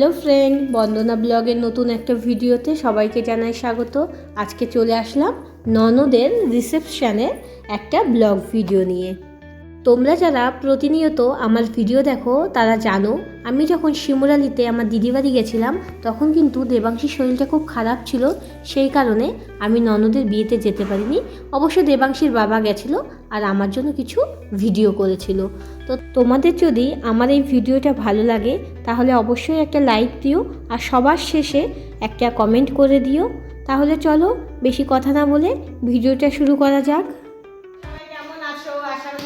Hello friend, বন্দনা ব্লগের নতুন একটা ভিডিওতে সবাইকে জানাই স্বাগত। আজকে চলে আসলাম ননদের রিসেপশনের একটা ব্লগ ভিডিও নিয়ে। তোমরা যারা প্রতিনিয়ত আমার ভিডিও দেখো তারা জানো আমি যখন শিমুরালিতে আমার দিদিবাড়ি গেছিলাম তখন কিন্তু দেবাংশীর শরীরটা খুব খারাপ ছিল, সেই কারণে আমি ননদের বিয়েতে যেতে পারিনি। অবশ্য দেবাংশীর বাবা গেছিলো আর আমার জন্য কিছু ভিডিও করেছিল। তো তোমাদের যদি আমার এই ভিডিওটা ভালো লাগে তাহলে অবশ্যই একটা লাইক দিও আর সবার শেষে একটা কমেন্ট করে দিও। তাহলে চলো বেশি কথা না বলে ভিডিওটা শুরু করা যাক।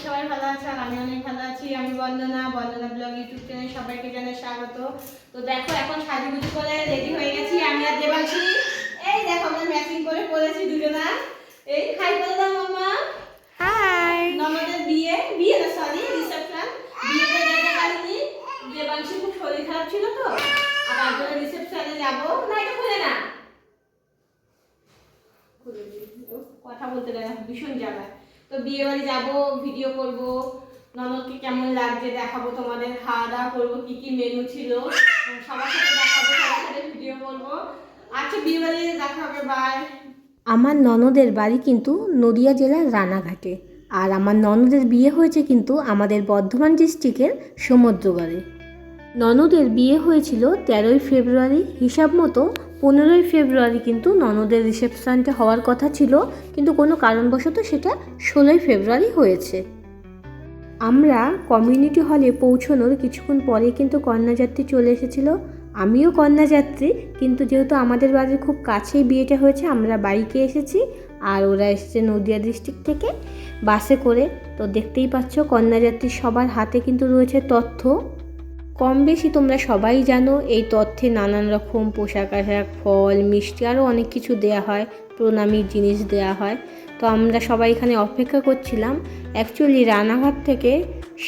সবাই ভালো আছে আর আমি অনেক ভালো আছি। আমি বন্দনা ব্লগ ইউটিউব চ্যানেল সবাইকে জানাই স্বাগত। তো দেখো এখন সাজুগুজু করে রেডি হয়ে গেছি আমি আর দেবাংশী। এই দেখো আমরা ম্যাচিং করে পরেছি দুজনা। এই হাই বলে দাও মাম্মা। হাই। ননদের বিয়ে না সরি রিসেপশন। বিয়েতে যেতে পারিনি, দেবাংশী খুব শরীর খারাপ ছিল তো, আর তারপরে রিসেপশনে যাবো না। এটা খুলে না, কথা বলতে গেলে ভীষণ জ্বালা। তো বিয়ে বাড়ি যাবো, ভিডিও করব, ননদকে কেমন লাগছে দেখাবো, তোমাদের খাওয়া দাওয়া করবো, কি কি মেনু ছিল সবার সাথে দেখাবো, সবার সাথে ভিডিও করবো। আচ্ছা বিয়ে বাড়ি দেখা হবে, বাই। আমার ননদের বাড়ি কিন্তু নদিয়া জেলার রানাঘাটে, আর আমার ননদের বিয়ে হয়েছে কিন্তু আমাদের বর্ধমান ডিস্ট্রিক্টের সমুদ্রগড়ে। ননদের বিয়ে হয়েছিল 13ই ফেব্রুয়ারি, হিসাব মতো 15ই ফেব্রুয়ারি কিন্তু ননদের রিসেপশনটা হওয়ার কথা ছিল, কিন্তু কোনো কারণবশত সেটা 16ই ফেব্রুয়ারি হয়েছে। আমরা কমিউনিটি হলে পৌঁছানোর কিছুক্ষণ পরে কিন্তু কন্যাযাত্রী চলে এসেছিল। আমিও কন্যাযাত্রী, কিন্তু যেহেতু আমাদের বাড়ির খুব কাছেই বিয়েটা হয়েছে আমরা বাইকে এসেছি আর ওরা এসেছে নদিয়া ডিস্ট্রিক্ট থেকে বাসে করে। তো দেখতেই পাচ্ছ কন্যাযাত্রী সবার হাতে কিন্তু রয়েছে তথ্য। কম বেশি তোমরা সবাই জানো এই তথ্যে নানান রকম পোশাক আশাক, ফল, মিষ্টি আরও অনেক কিছু দেয়া হয়, প্রণামী জিনিস দেয়া হয়। তো আমরা সবাই এখানে অপেক্ষা করছিলাম। অ্যাকচুয়ালি রানাঘাট থেকে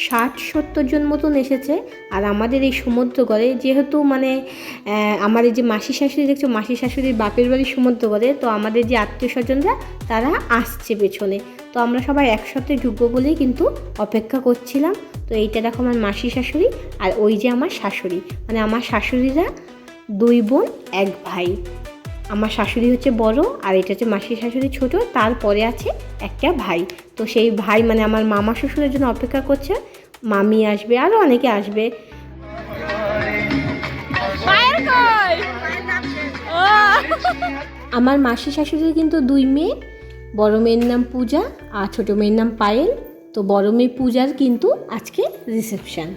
60-70 জন মতন এসেছে। আর আমাদের এই সমুদ্রগড়ে যেহেতু আমার এই যে মাসি শাশুড়ি দেখছো, মাসি শাশুড়ির বাপের বাড়ি সমুদ্রগড়ে, তো আমাদের যে আত্মীয় স্বজনরা তারা আসছে পেছনে। তো আমরা সবাই একসাথে ঢুকবো বলেই কিন্তু অপেক্ষা করছিলাম। তো এইটা দেখো আমার মাসি শাশুড়ি, আর ওই যে আমার শাশুড়ি, আমার শাশুড়িরা 2 বোন 1 ভাই। আমার শাশুড়ি হচ্ছে বড় আর এটা হচ্ছে মাসি শাশুড়ি ছোট, তারপরে আছে একটা ভাই। তো সেই ভাই আমার মামা শ্বশুরের জন্য অপেক্ষা করছে, মামি আসবে আরও অনেকে আসবে। আমার মাসি শাশুড়ির কিন্তু 2 মেয়ে, বড় মেয়ের নাম পূজা আর ছোট মেয়ের নাম পায়েল। তো বড় মেয়ে পূজার কিন্তু আজকে রিসেপশন।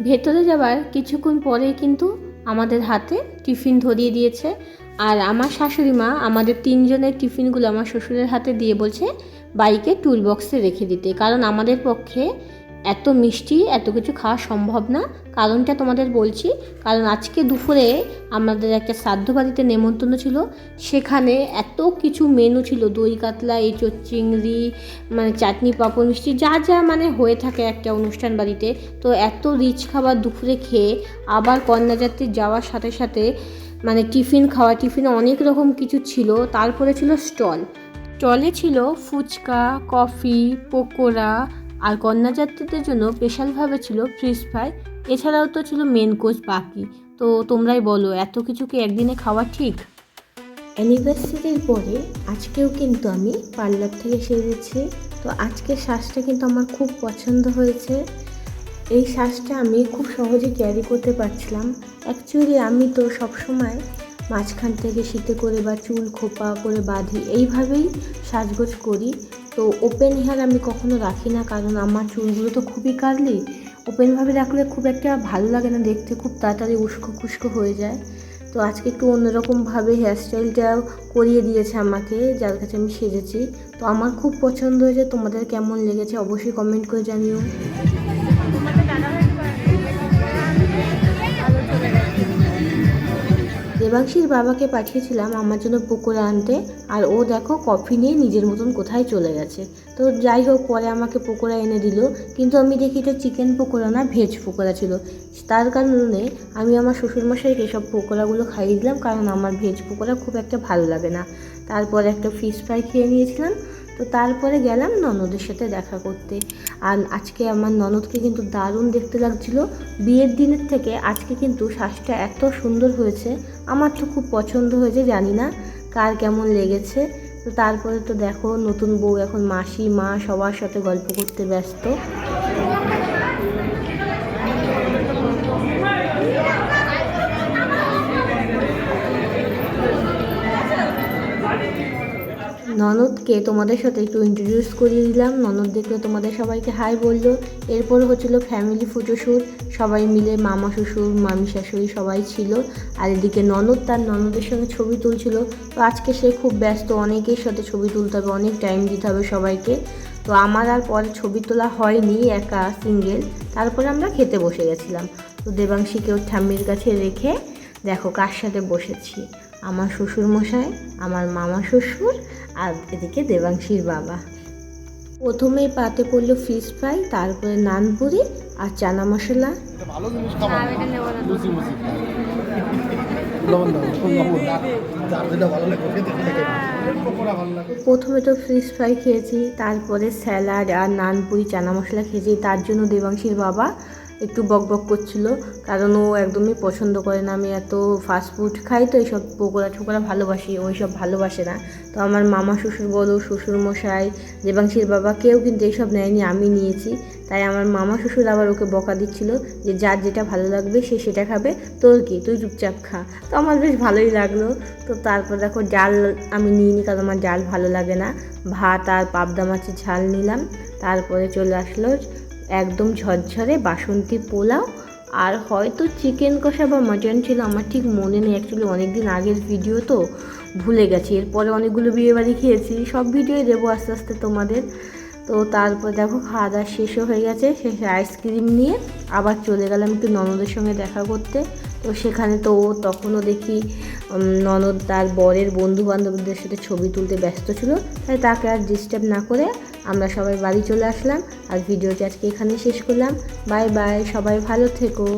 ভেতরে যাবার কিছুক্ষণ পরে কিন্তু আমাদের হাতে টিফিন ধরিয়ে দিয়েছে, আর আমার শাশুড়ি মা আমাদের 3 জনের টিফিনগুলো আমার শ্বশুরের হাতে দিয়ে বলছে বাইকে টুল বক্সে রেখে দিতে, কারণ আমাদের পক্ষে এত মিষ্টি এত কিছু খাওয়া সম্ভব না। কারণটা তোমাদের বলছি, কারণ আজকে দুপুরে আমাদের একটা শ্রাদ্ধ বাড়িতে নেমন্তন্ন ছিল, সেখানে এত কিছু মেনু ছিল, দই কাতলা, এঁচোড় চিংড়ি, চাটনি পাঁপড় মিষ্টি, যা যা হয়ে থাকে একটা অনুষ্ঠান বাড়িতে। তো এত রিচ খাবার দুপুরে খেয়ে আবার কন্যাযাত্রী যাওয়ার সাথে সাথে টিফিন খাওয়া, টিফিনে অনেক রকম কিছু ছিল। তারপরে ছিল স্টলে ছিল ফুচকা, কফি, পকোড়া, আর কন্যাযাত্রীদের জন্য স্পেশালভাবে ছিল ফিশ ফ্রাই। এছাড়াও তো ছিল মেন কোর্স বাকি। তো তোমরাই বলো এত কিছু কি একদিনে খাওয়া ঠিক? অ্যানিভার্সারির পরে আজকেও কিন্তু আমি পার্লার থেকে সেরেছি। তো আজকের সাজটা কিন্তু আমার খুব পছন্দ হয়েছে। এই সাজটা আমি খুব সহজে ক্যারি করতে পারছিলাম। অ্যাকচুয়ালি আমি তো সবসময় মাঝখান থেকে শীতে করে বা চুল খোপা করে বাঁধি, এইভাবেই সাজগোজ করি। তো ওপেন হেয়ার আমি কখনো রাখি না, কারণ আমার চুলগুলো তো খুবই কার্লি। ওপেনভাবে রাখলে খুব একটা ভালো লাগে না দেখতে, খুব তাড়াতাড়ি উস্কো খুস্কো হয়ে যায়। তো আজকে একটু অন্যরকমভাবে হেয়ারস্টাইলটা করিয়ে দিয়েছে আমাকে, যার কাছে আমি সেজেছি। তো আমার খুব পছন্দ হয়েছে। তোমাদের কেমন লেগেছে অবশ্যই কমেন্ট করে জানিও। দেবাংশীর বাবাকে পাঠিয়েছিলাম আমার জন্য পকোড়া আনতে, আর ও দেখো কফি নিয়ে নিজের মতন কোথায় চলে গেছে। তো যাই হোক, পরে আমাকে পকোড়া এনে দিল, কিন্তু আমি দেখি এটা চিকেন পকোড়া না, ভেজ পকোড়া ছিল। তার কারণে আমি আমার শ্বশুরমশাইকে সব পকোড়াগুলো খাইয়ে দিলাম, কারণ আমার ভেজ পকোড়া খুব একটা ভালো লাগে না। তারপরে একটা ফিশ ফ্রাই খেয়ে নিয়েছিলাম। তো তো তারপরে গেলাম ননদের সাথে দেখা করতে। আর আজকে আমার ননদকে কিন্তু দারুণ দেখতে লাগছিল। বিয়ের দিনের থেকে আজকে কিন্তু সাজটা এত সুন্দর হয়েছে, আমার তো খুব পছন্দ হয়েছে, জানি না কার কেমন লেগেছে। তো তারপরে তো দেখো নতুন বউ এখন মাসি মা সবার সাথে গল্প করতে ব্যস্ত। ননদকে তোমাদের সাথে একটু ইন্ট্রোডিউস করিয়ে দিলাম। ননদ দেখলে তোমাদের সবাইকে হাই বললো। এরপর হচ্ছিল ফ্যামিলি ফটোশ্যুট, সবাই মিলে মামা শ্বশুর মামি শাশুড়ি সবাই ছিল। আর এদিকে ননদ তার ননদের সঙ্গে ছবি তুলছিল। তো আজকে সে খুব ব্যস্ত, অনেকের সাথে ছবি তুলতে হবে, অনেক টাইম দিতে হবে সবাইকে। তো আমার আর পরে ছবি তোলা হয়নি, একা সিঙ্গেল। তারপরে আমরা খেতে বসে গেছিলাম। তো দেবাংশীকে ওর ঠাম্মির কাছে রেখে দেখো কার সাথে বসেছি, আমার শ্বশুরমশাই, আমার মামা শ্বশুর, আর এদিকে দেবাংশীর বাবা। প্রথমেই পাতে পড়লো ফিশ ফ্রাই, তারপরে নানপুরি আর চানা মশলা। প্রথমে তো ফিশ ফ্রাই খেয়েছি, তারপরে স্যালাড আর নানপুরি চানা মশলা খেয়েছি। তার জন্য দেবাংশীর বাবা একটু বকবক করছিল, কারণ ও একদমই পছন্দ করে না। আমি এত ফাস্টফুড খাই, তো এইসব পকোড়া ঠোকোড়া ভালোবাসি, ওই সব ভালোবাসে না। তো আমার মামা শ্বশুর বলো, শ্বশুরমশাই, দেবাংশীর বাবা কেউ কিন্তু এইসব নেয়নি, আমি নিয়েছি। তাই আমার মামা শ্বশুর আবার ওকে বকা দিচ্ছিল যে যার যেটা ভালো লাগবে সে সেটা খাবে, তোর কি, তুই চুপচাপ খা। তো আমার বেশ ভালোই লাগলো। তো তারপর দেখো ডাল আমি নিইনি, কারণ আমার ডাল ভালো লাগে না। ভাত আর পাবদা মাছের ঝাল নিলাম। তারপরে চলে আসলো একদম ঝরঝরে বাসন্তী পোলাও, আর হয়তো চিকেন কষা বা মাটন ছিল, আমার ঠিক মনে নেই। অ্যাকচুয়ালি অনেক দিন আগের ভিডিও তো ভুলে গেছি। এরপরে অনেকগুলো বিয়েবাড়ি খেয়েছি, সব ভিডিওই দেবো আস্তে আস্তে তোমাদের। তো তারপর দেখো খাওয়া দাওয়া শেষও হয়ে গেছে, শেষে আইসক্রিম নিয়ে আবার চলে গেলাম একটু ননদের সঙ্গে দেখা করতে। তো সেখানে তো ও তখনও দেখি ননদ তার বরের বন্ধু বান্ধবদের সাথে ছবি তুলতে ব্যস্ত ছিল, তাই তাকে আর ডিস্টার্ব না করে আমরা সবাই বাড়ি চলে আসলাম। আর ভিডিওটি আজকে এখানেই শেষ করলাম। বাই বাই, সবাই ভালো থেকো।